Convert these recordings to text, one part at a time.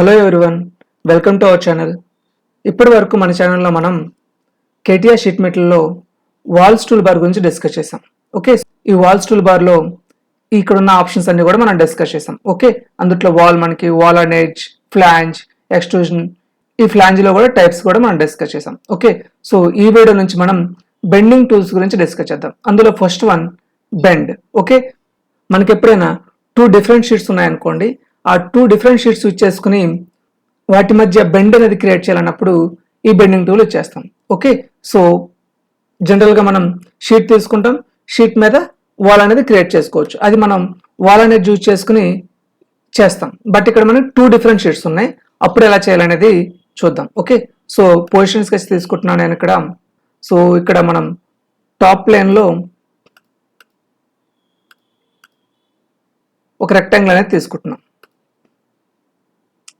Hello everyone, welcome to our channel. ఇప్పటి వరకు మన ఛానల్లో మనం కేటీఆర్ షీట్ మెటల్లో వాల్స్ టూల్ బార్ గురించి డిస్కస్ చేసాం. ఓకే, ఈ వాల్స్ టూల్ బార్లో ఇక్కడ ఉన్న ఆప్షన్స్ అన్ని కూడా మనం డిస్కస్ చేసాం. ఓకే, అందుట్లో మనకి wall and edge, flange, extrusion, ఈ ఫ్లాంజ్లో కూడా టైప్స్ కూడా మనం డిస్కస్ చేసాం. ఓకే, సో ఈ వీడియో నుంచి మనం బెండింగ్ టూల్స్ గురించి డిస్కస్ చేద్దాం. అందులో ఫస్ట్ వన్ బెండ్. ఓకే, మనకి ఎప్పుడైనా 2 డిఫరెంట్ షీట్స్ ఉన్నాయనుకోండి, ఆ 2 డిఫరెంట్ షీట్స్ యూజ్ చేసుకుని వాటి మధ్య బెండ్ అనేది క్రియేట్ చేయాలన్నప్పుడు ఈ బెండింగ్ టూల్ ఇచ్చేస్తాం. ఓకే, సో జనరల్గా మనం షీట్ తీసుకుంటాం, షీట్ మీద వాల్ అనేది క్రియేట్ చేసుకోవచ్చు. అది మనం వాల్ అనేది యూజ్ చేసుకుని చేస్తాం. బట్ ఇక్కడ మనకి 2 డిఫరెంట్ షీట్స్ ఉన్నాయి, అప్పుడు ఎలా చేయాలనేది చూద్దాం. ఓకే, సో పొజిషన్ స్కెచ్ తీసుకుంటున్నాను నేను ఇక్కడ. సో ఇక్కడ మనం టాప్ ప్లేన్లో ఒక రెక్టాంగిల్ అనేది తీసుకుంటున్నాం,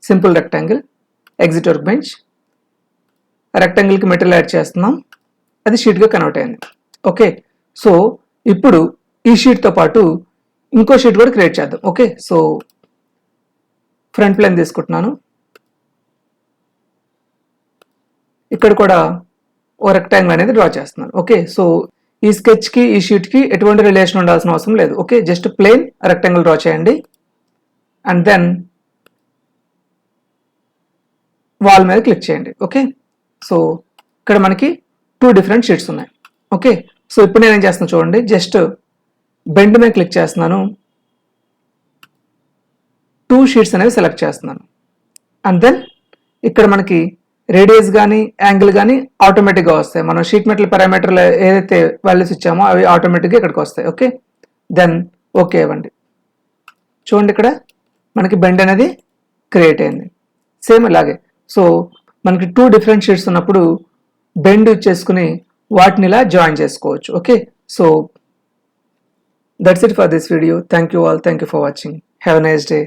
simple rectangle, exit workbench. రెక్టాంగిల్కి మెటీరియల్ యాడ్ చేస్తున్నాం, అది షీట్గా కన్వర్ట్ అయింది. ఓకే, సో ఇప్పుడు ఈ షీట్తో పాటు ఇంకో షీట్ కూడా క్రియేట్ చేద్దాం. ఓకే, సో ఫ్రంట్ ప్లేన్ తీసుకుంటున్నాను, ఇక్కడ కూడా ఓ రెక్టాంగిల్ అనేది డ్రా చేస్తున్నాను. ఓకే, సో ఈ స్కెచ్కి ఈ షీట్కి ఎటువంటి రిలేషన్ ఉండాల్సిన అవసరం లేదు. Okay, just plane rectangle draw చేయండి అండ్ దెన్ వాల్ మీద క్లిక్ చేయండి. ఓకే, సో ఇక్కడ మనకి 2 డిఫరెంట్ షీట్స్ ఉన్నాయి. ఓకే, సో ఇప్పుడు నేను ఏం చేస్తున్నాను చూడండి, జస్ట్ బెండ్ మీద క్లిక్ చేస్తున్నాను, 2 షీట్స్ అనేవి సెలెక్ట్ చేస్తున్నాను అండ్ దెన్ ఇక్కడ మనకి రేడియస్ కానీ యాంగిల్ కానీ ఆటోమేటిక్గా వస్తాయి. మనం షీట్ మెటల్ పారామీటర్లు ఏదైతే వాల్యూస్ ఇచ్చామో అవి ఆటోమేటిక్గా ఇక్కడికి వస్తాయి. ఓకే, దెన్ ఓకే ఇవ్వండి. చూడండి ఇక్కడ మనకి బెండ్ అనేది క్రియేట్ అయింది. సేమ్ ఇలాగే, సో మనకి 2 డిఫరెంట్ షీట్స్ ఉన్నప్పుడు బెండ్ యూజ్ చేసుకుని వాటిని ఇలా జాయిన్ చేసుకోవచ్చు. Okay, so that's it for this video. Thank you all, thank you for watching. Have a nice day.